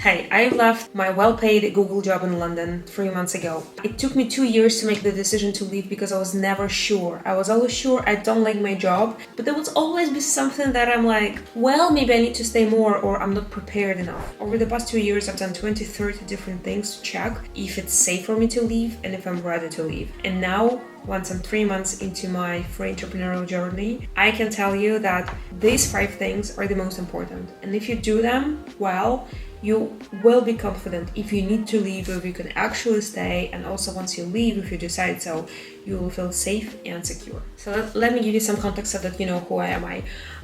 Hey, I left my well-paid Google job in London 3 months ago. It took me 2 years to make the decision to leave because I was never sure. I was always sure I don't like my job, but there would always be something that I'm like, well, maybe I need to stay more or I'm not prepared enough. Over the past 2 years, I've done 20, 30 different things to check if it's safe for me to leave and if I'm ready to leave. And now, once I'm 3 months into my free entrepreneurial journey, I can tell you that these 5 things are the most important. And if you do them well, you will be confident if you need to leave or if you can actually stay, and also once you leave, if you decide so, you will feel safe and secure. So let me give you some context so that you know who I am.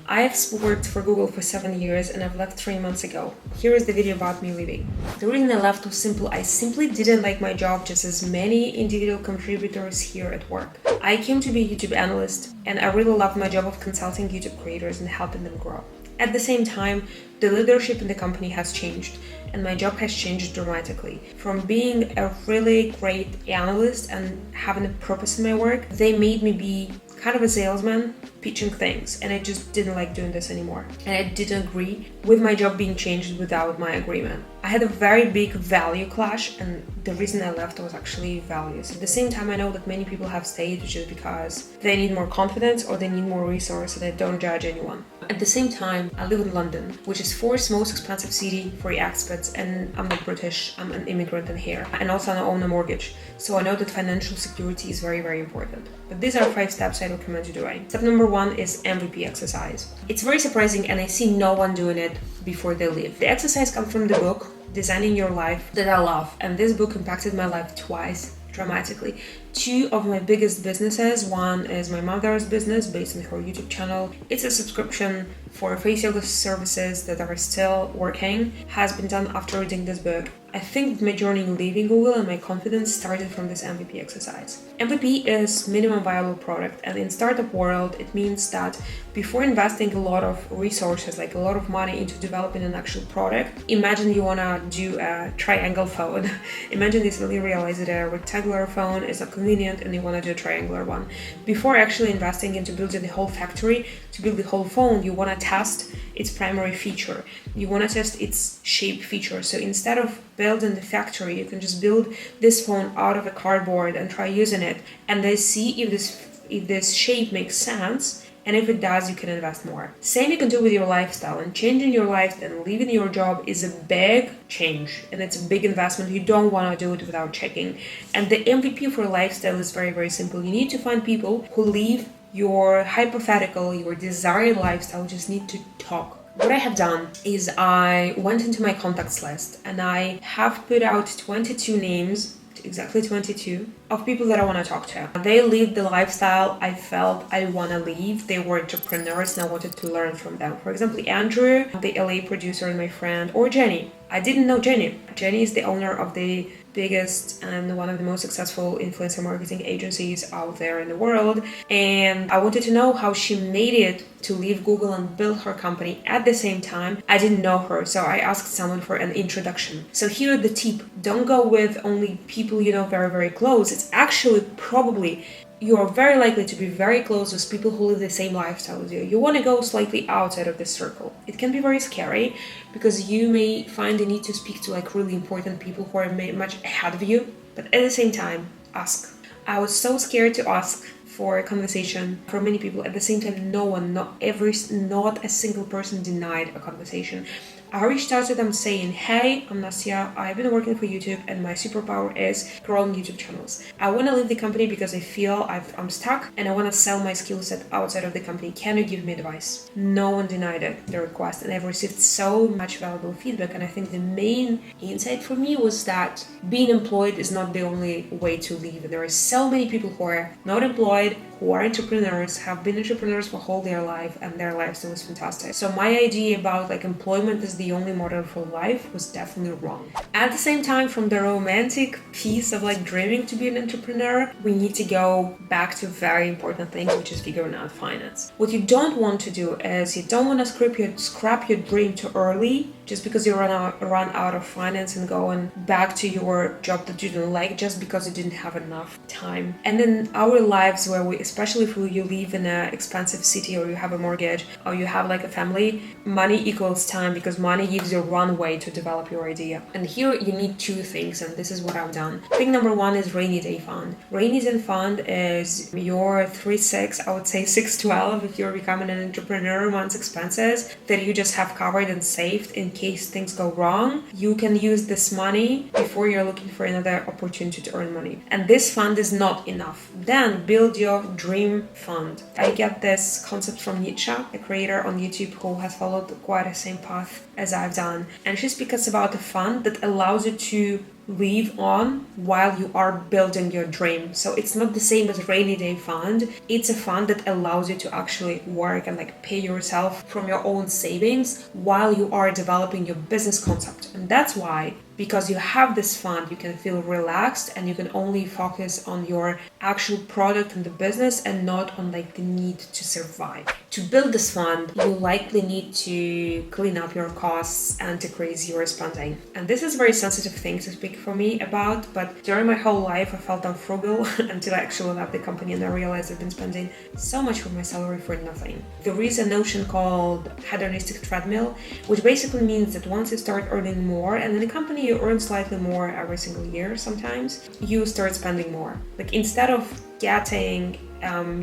I've worked for Google for 7 years and I've left 3 months ago. Here is the video about me leaving. The reason I left was simple. I simply didn't like my job, just as many individual contributors here at work. I came to be a YouTube analyst and I really loved my job of consulting YouTube creators and helping them grow. At the same time, the leadership in the company has changed and my job has changed dramatically. From being a really great analyst and having a purpose in my work, they made me be kind of a salesman pitching things, and I just didn't like doing this anymore. And I didn't agree with my job being changed without my agreement. I had a very big value clash, and the reason I left was actually values. At the same time, I know that many people have stayed just because they need more confidence or they need more resources, and I don't judge anyone. At the same time, I live in London, which is fourth most expensive city for expats, and I'm not British, I'm an immigrant in here, and also I own a mortgage. So I know that financial security is very, very important. But these are 5 steps I recommend you doing. Step number 1 is MVP exercise. It's very surprising and I see no one doing it before they leave. The exercise comes from the book, Designing Your Life, that I love. And this book impacted my life twice, dramatically. 2 of my biggest businesses. One is my mother's business based on her YouTube channel. It's a subscription for face yoga services that are still working, has been done after reading this book. I think my journey in leaving Google and my confidence started from this MVP exercise. MVP is minimum viable product, and in startup world, it means that before investing a lot of resources, like a lot of money into developing an actual product, imagine you wanna do a triangle phone. Imagine you suddenly realize that a rectangular phone is not convenient and you wanna do a triangular one. Before actually investing into building the whole factory, to build the whole phone, you wanna test its primary feature. You wanna test its shape feature. So instead of building the factory, you can just build this phone out of a cardboard and try using it, and then see if this shape makes sense, and if it does, you can invest more. Same you can do with your lifestyle, and changing your life and leaving your job is a big change, and it's a big investment. You don't want to do it without checking. And the MVP for lifestyle is very, very simple. You need to find people who leave your hypothetical, your desired lifestyle, just need to talk. What I have done is I went into my contacts list and I have put out 22 names, exactly 22, of people that I want to talk to. They live the lifestyle I felt I want to live. They were entrepreneurs and I wanted to learn from them. For example, Andrew, the LA producer and my friend, or Jenny. I didn't know Jenny. Jenny is the owner of the biggest and one of the most successful influencer marketing agencies out there in the world, and I wanted to know how she made it to leave Google and build her company. At the same time, I didn't know her, so I asked someone for an introduction. So here the tip: don't go with only people you know very, very close. It's actually probably you are very likely to be very close with people who live the same lifestyle as you. You want to go slightly outside of this circle. It can be very scary because you may find the need to speak to like really important people who are much ahead of you, but at the same time, ask. I was so scared to ask for a conversation from many people. At the same time, not a single person denied a conversation. I reached out to them saying, hey, I'm Nastia, I've been working for YouTube and my superpower is growing YouTube channels. I want to leave the company because I feel I'm stuck and I want to sell my skill set outside of the company. Can you give me advice? No one denied the request, and I've received so much valuable feedback. And I think the main insight for me was that being employed is not the only way to leave. There are so many people who are not employed, who are entrepreneurs, have been entrepreneurs for whole their life, and their lifestyle is fantastic. So my idea about like employment is the only model for life was definitely wrong. At the same time, from the romantic piece of like dreaming to be an entrepreneur, we need to go back to very important things, which is figuring out finance. What you don't want to do is you don't want to scrap your dream too early just because you run out of finance and going back to your job that you didn't like just because you didn't have enough time. And in our lives where especially if you live in an expensive city or you have a mortgage or you have like a family, money equals time because money gives you runway to develop your idea. And here you need two things, and this is what I've done. Thing number one is rainy day fund. Rainy day fund is your 3-6, I would say 6-12 if you're becoming an entrepreneur month's expenses that you just have covered and saved in case things go wrong. You can use this money before you're looking for another opportunity to earn money. And this fund is not enough. Then build your dream fund. I get this concept from Nietzsche, a creator on YouTube who has followed quite the same path as I've done. And she speaks about a fund that allows you to live on while you are building your dream. So it's not the same as rainy day fund. It's a fund that allows you to actually work and like pay yourself from your own savings while you are developing your business concept. And that's why, because you have this fund, you can feel relaxed and you can only focus on your actual product and the business and not on like the need to survive. To build this fund, you likely need to clean up your costs and decrease your spending. And this is a very sensitive thing to speak for me about, but during my whole life I felt I'm frugal until I actually left the company and I realized I've been spending so much of my salary for nothing. There is a notion called hedonistic treadmill, which basically means that once you start earning more, and in a company you earn slightly more every single year sometimes, you start spending more. Like instead of getting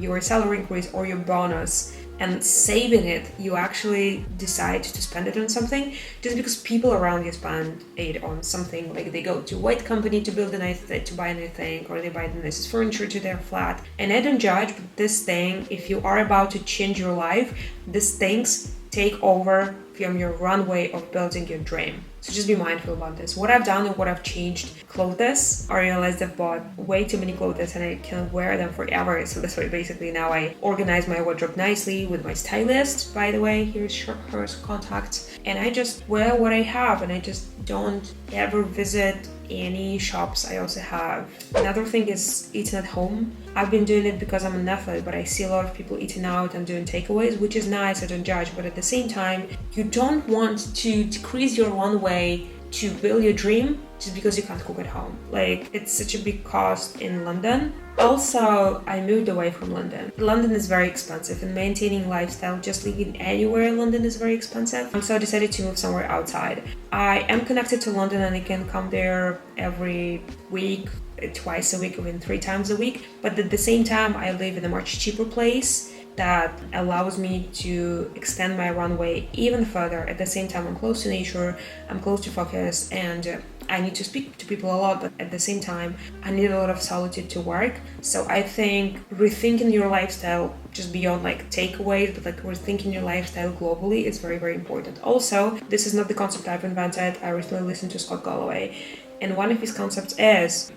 your salary increase or your bonus and saving it, you actually decide to spend it on something just because people around you spend it on something. Like they go to a white company to build to buy anything, or they buy the nicest furniture to their flat. And I don't judge, but this thing, if you are about to change your life, these things take over from your runway of building your dream. So just be mindful about this. What I've done and what I've changed, clothes. I realized I've bought way too many clothes and I can wear them forever. So that's why basically now I organize my wardrobe nicely with my stylist. By the way, here's her contact. And I just wear what I have and I just don't ever visit any shops. I also have another thing is eating at home. I've been doing it because I'm an athlete, but I see a lot of people eating out and doing takeaways, which is nice, I don't judge, but at the same time, you don't want to decrease your runway to build your dream just because you can't cook at home. Like, it's such a big cost in London. Also, I moved away from London. London is very expensive and maintaining lifestyle, just living anywhere in London is very expensive. So I decided to move somewhere outside. I am connected to London and I can come there every week, twice a week, even 3 times a week. But at the same time, I live in a much cheaper place that allows me to extend my runway even further. At the same time, I'm close to nature, I'm close to focus, and I need to speak to people a lot, but at the same time, I need a lot of solitude to work. So I think rethinking your lifestyle just beyond like takeaways, but like rethinking your lifestyle globally is very, very important. Also, this is not the concept I've invented. I recently listened to Scott Galloway, and one of his concepts is,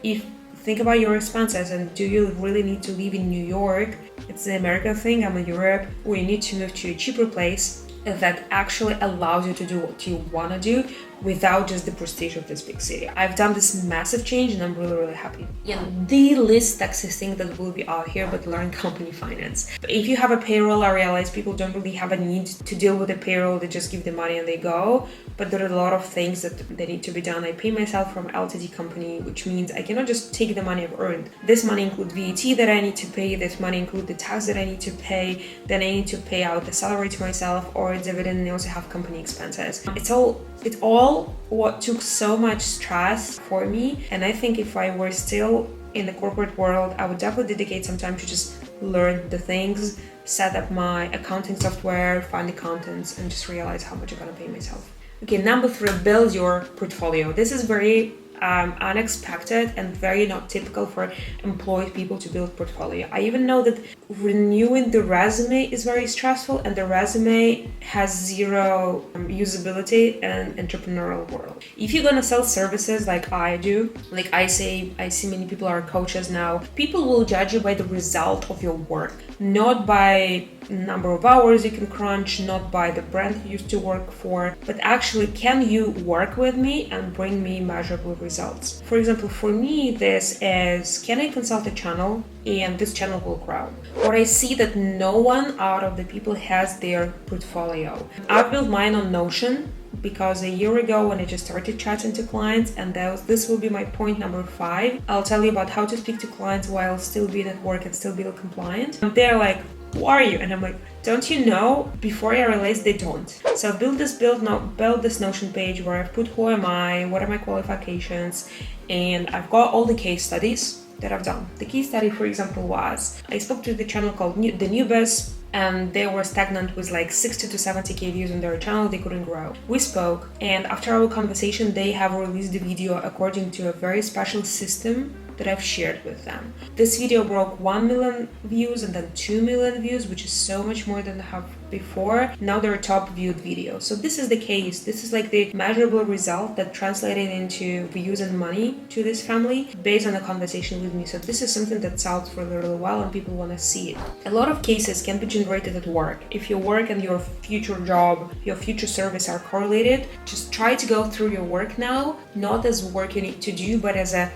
think about your expenses and do you really need to live in New York? It's the American thing, I'm in Europe, or you need to move to a cheaper place that actually allows you to do what you want to do without just the prestige of this big city. I've done this massive change and I'm really, really happy. The least sexy thing that will be out here, but learn company finance. But if you have a payroll, I realize people don't really have a need to deal with a payroll. They just give the money and they go. But there are a lot of things that need to be done. I pay myself from LTD company, which means I cannot just take the money I've earned. This money includes VAT that I need to pay. This money includes the tax that I need to pay. Then I need to pay out the salary to myself or a dividend, and I also have company expenses. It's all what took so much stress for me. And I think if I were still in the corporate world, I would definitely dedicate some time to just learn the things, set up my accounting software, find accountants, and just realize how much I'm gonna pay myself. Okay, number 3, build your portfolio. This is very unexpected and very not typical for employed people to build portfolio. I even know that renewing the resume is very stressful and the resume has zero usability in entrepreneurial world. If you're gonna sell services like I do, like I see many people are coaches now, people will judge you by the result of your work, not by number of hours you can crunch, not by the brand you used to work for, but actually can you work with me and bring me measurable results. For example, for me this is, can I consult a channel and this channel will grow? Or I see that no one out of the people has their portfolio. I've built mine on Notion, because a year ago when I just started chatting to clients, and this will be my point number 5, I'll tell you about how to speak to clients while still being at work and still being compliant. And they're like, who are you? And I'm like, don't you know? Before I realized they don't. So I built this Notion page where I've put who am I, what are my qualifications, and I've got all the case studies that I've done. The case study, for example, was I spoke to the channel called The Newbies, and they were stagnant with like 60 to 70k views on their channel. They couldn't grow. We spoke, and after our conversation, they have released the video according to a very special system that I've shared with them. This video broke 1 million views and then 2 million views, which is so much more than I have before. Now they're a top viewed video. So this is the case. This is like the measurable result that translated into views and money to this family based on a conversation with me. So this is something that sells really, really well and people want to see it. A lot of cases can be generated at work. If your work and your future job, your future service are correlated, just try to go through your work now, not as work you need to do, but as an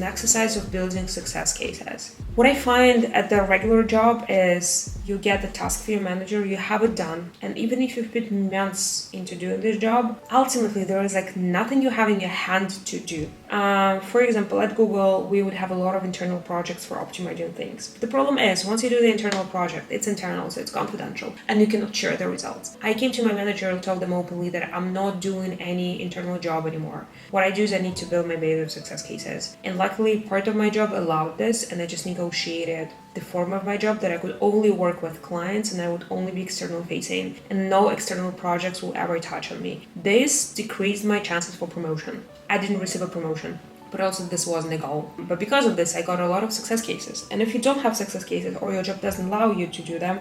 exercise of building success cases. What I find at the regular job is you get the task for your manager, you have it done, and even if you've put months into doing this job, ultimately there is like nothing you have in your hand to do. For example, at Google, we would have a lot of internal projects for optimizing things. But the problem is, once you do the internal project, it's internal, so it's confidential, and you cannot share the results. I came to my manager and told them openly that I'm not doing any internal job anymore. What I do is I need to build my base of success cases. And luckily, part of my job allowed this, and I just negotiated the form of my job that I could only work with clients and I would only be external facing, and no external projects will ever touch on me. This decreased my chances for promotion. I didn't receive a promotion, but also this wasn't a goal. But because of this, I got a lot of success cases. And if you don't have success cases or your job doesn't allow you to do them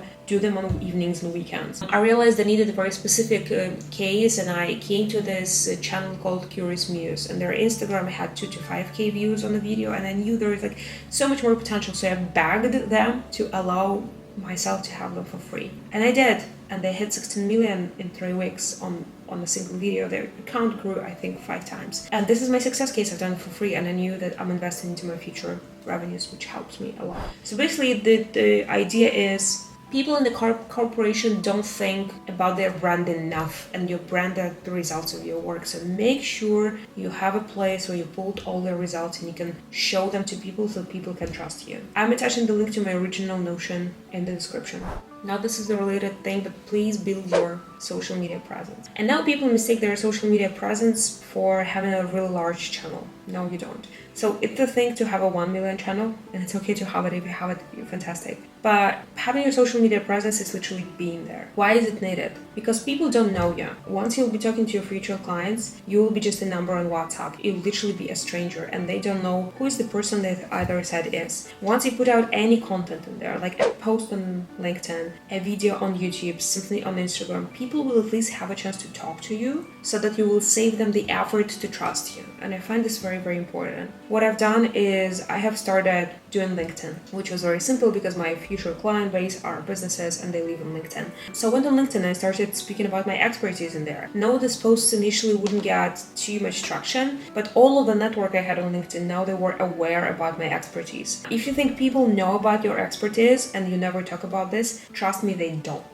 on evenings and weekends. I realized I needed a very specific case, and I came to this channel called Curious Muse, and their Instagram had 2 to 5k views on the video, and I knew there was like so much more potential, so I begged them to allow myself to have them for free. And I did, and they hit 16 million in 3 weeks on a single video. Their account grew, I think, 5 times. And this is my success case. I've done it for free, and I knew that I'm investing into my future revenues, which helps me a lot. So basically, the idea is people in the corporation don't think about their brand enough, and your brand are the results of your work. So make sure you have a place where you pulled all the results and you can show them to people so people can trust you. I'm attaching the link to my original Notion in the description. Now this is the related thing, but please build your social media presence. And now people mistake their social media presence for having a really large channel. No, you don't. So it's the thing to have a 1 million channel, and it's okay to have it. If you have it, you're fantastic. But having your social media presence is literally being there. Why is it needed? Because people don't know you. Once you'll be talking to your future clients, you will be just a number on WhatsApp. You'll literally be a stranger, and they don't know who is the person that either side is. Once you put out any content in there, like a post on LinkedIn, a video on YouTube, something on Instagram, people will at least have a chance to talk to you so that you will save them the effort to trust you. And I find this very, very important. What I've done is I have started doing LinkedIn, which was very simple because my future client base are businesses and they live on LinkedIn. So I went on LinkedIn and I started speaking about my expertise in there. No, this post initially wouldn't get too much traction, but all of the network I had on LinkedIn, now they were aware about my expertise. If you think people know about your expertise and you never talk about this, trust me, they don't.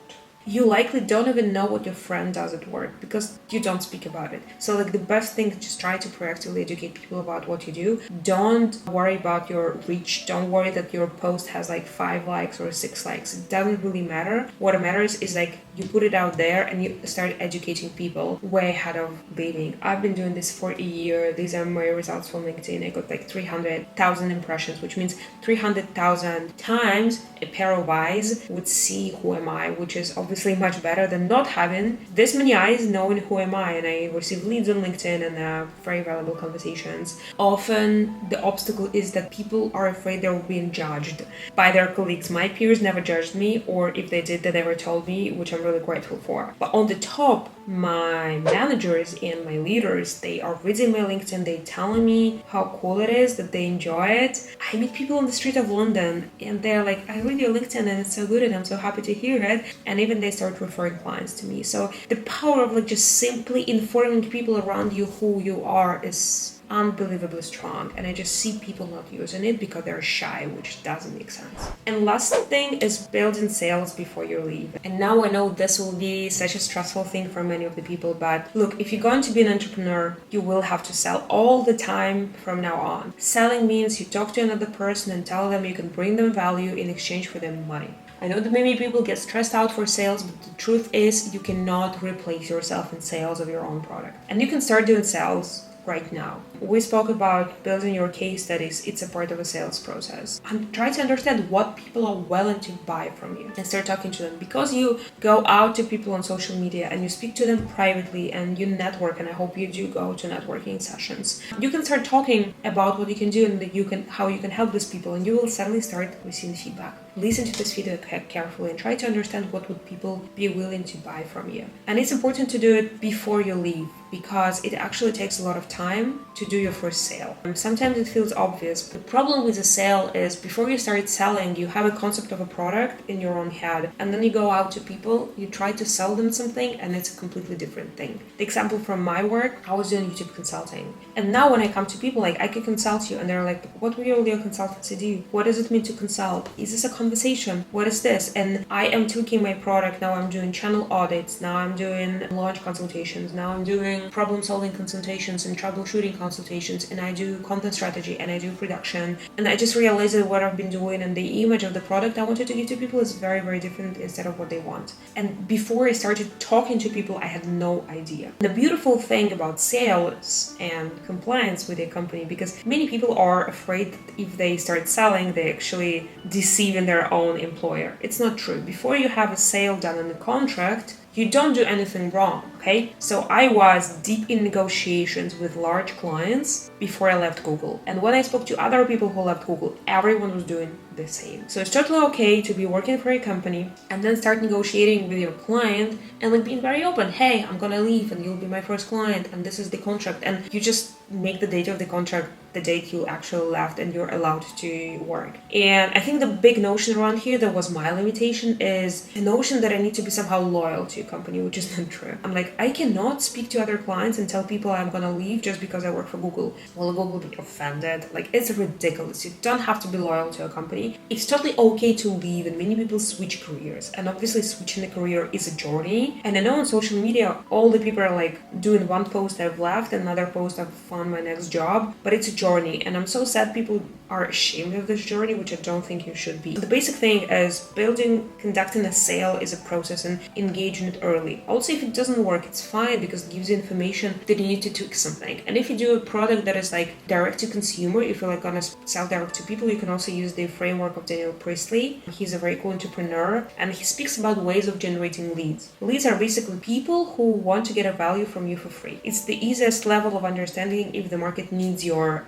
You likely don't even know what your friend does at work because you don't speak about it. So like the best thing is just try to proactively educate people about what you do. Don't worry about your reach. Don't worry that your post has like 5 likes or 6 likes. It doesn't really matter. What matters is like you put it out there and you start educating people way ahead of leaving. I've been doing this for a year. These are my results from LinkedIn. I got like 300,000 impressions, which means 300,000 times a pair of eyes would see who am I, which is obviously much better than not having this many eyes knowing who am I. And I receive leads on LinkedIn and very valuable conversations. Often the obstacle is that people are afraid they're being judged by their colleagues. My peers never judged me, or if they did, they never told me, which I'm really grateful for. But on the top, my managers and my leaders, they are reading my LinkedIn, they telling me how cool it is, that they enjoy it. I meet people on the street of London and they're like, I read your LinkedIn and it's so good and I'm so happy to hear it. And even they start referring clients to me. So the power of like just simply informing people around you who you are is unbelievably strong, and I just see people not using it because they're shy, which doesn't make sense. And last thing is building sales before you leave. And now I know this will be such a stressful thing for many of the people, but look, if you're going to be an entrepreneur, you will have to sell all the time from now on. Selling means you talk to another person and tell them you can bring them value in exchange for their money. I know that many people get stressed out for sales, but the truth is you cannot replace yourself in sales of your own product. And you can start doing sales right now. We spoke about building your case studies. It's a part of a sales process. And try to understand what people are willing to buy from you and start talking to them. Because you go out to people on social media and you speak to them privately and you network, and I hope you do go to networking sessions, you can start talking about what you can do and how you can help these people, and you will suddenly start receiving feedback. Listen to this feedback carefully and try to understand what would people be willing to buy from you. And it's important to do it before you leave, because it actually takes a lot of time to do your first sale. Sometimes it feels obvious. The problem with a sale is before you start selling, you have a concept of a product in your own head, and then you go out to people, you try to sell them something, and it's a completely different thing. The example from my work, I was doing YouTube consulting. And now when I come to people, like, I can consult you, and they're like, what will your consultancy do? What does it mean to consult? Is this a conversation? What is this? And I am tweaking my product. Now I'm doing channel audits. Now I'm doing launch consultations. Now I'm doing problem-solving consultations and troubleshooting consultations, and I do content strategy and I do production. And I just realized that what I've been doing and the image of the product I wanted to give to people is very, very different instead of what they want. And before I started talking to people, I had no idea. The beautiful thing about sales and compliance with a company, because many people are afraid that if they start selling, they actually deceiving their own employer. It's not true. Before you have a sale done on the contract, you don't do anything wrong, okay? So I was deep in negotiations with large clients before I left Google. And when I spoke to other people who left Google, everyone was doing the same. So it's totally okay to be working for a company and then start negotiating with your client and like being very open. Hey, I'm gonna leave and you'll be my first client and this is the contract. And you just make the date of the contract the date you actually left and you're allowed to work. And I think the big notion around here that was my limitation is the notion that I need to be somehow loyal to a company, which is not true. I'm like, I cannot speak to other clients and tell people I'm gonna leave just because I work for Google. Will Google be offended? Like, it's ridiculous. You don't have to be loyal to a company. It's totally okay to leave, and many people switch careers. And obviously switching a career is a journey. And I know on social media, all the people are like doing one post I've left, another post I've found my next job, but it's a journey. And I'm so sad people are ashamed of this journey, which I don't think you should be. The basic thing is conducting a sale is a process and engaging it early. Also, if it doesn't work, it's fine because it gives you information that you need to tweak something. And if you do a product that is like direct to consumer, if you're like gonna sell direct to people, you can also use the framework of Daniel Priestley. He's a very cool entrepreneur and he speaks about ways of generating leads. Leads are basically people who want to get a value from you for free. It's the easiest level of understanding if the market needs your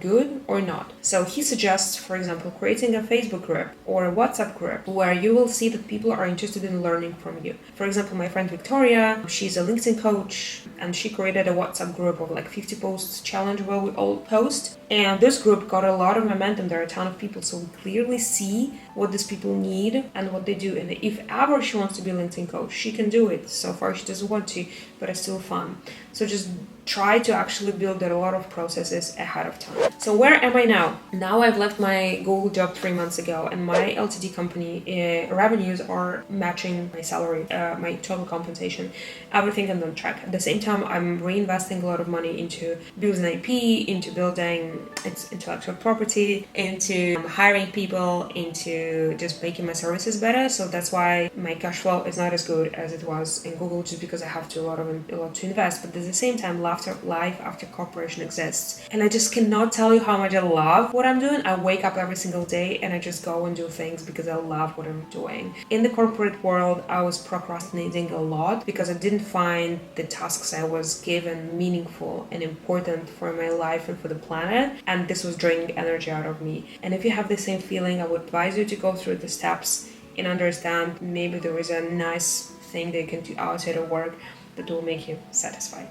good or not. So he suggests, for example, creating a Facebook group or a WhatsApp group where you will see that people are interested in learning from you. For example, my friend Victoria, she's a LinkedIn coach and she created a WhatsApp group of like 50 posts challenge where we all post. And this group got a lot of momentum. There are a ton of people. So we clearly see what these people need and what they do. And if ever she wants to be a LinkedIn coach, she can do it. So far she doesn't want to, but it's still fun. So just try to actually build a lot of processes ahead of time. So where am I now? Now I've left my Google job 3 months ago and my LTD company revenues are matching my salary, my total compensation, everything is on track. At the same time, I'm reinvesting a lot of money into building IP, into building its intellectual property, into hiring people, into just making my services better. So that's why my cash flow is not as good as it was in Google, just because I have a lot to invest. But at the same time, life after corporation exists. And I just cannot tell you how much I love what I'm doing. I wake up every single day and I just go and do things because I love what I'm doing. In the corporate world, I was procrastinating a lot because I didn't find the tasks I was given meaningful and important for my life and for the planet. And this was draining energy out of me. And if you have the same feeling, I would advise you to go through the steps and understand maybe there is a nice thing that you can do outside of work that will make you satisfied.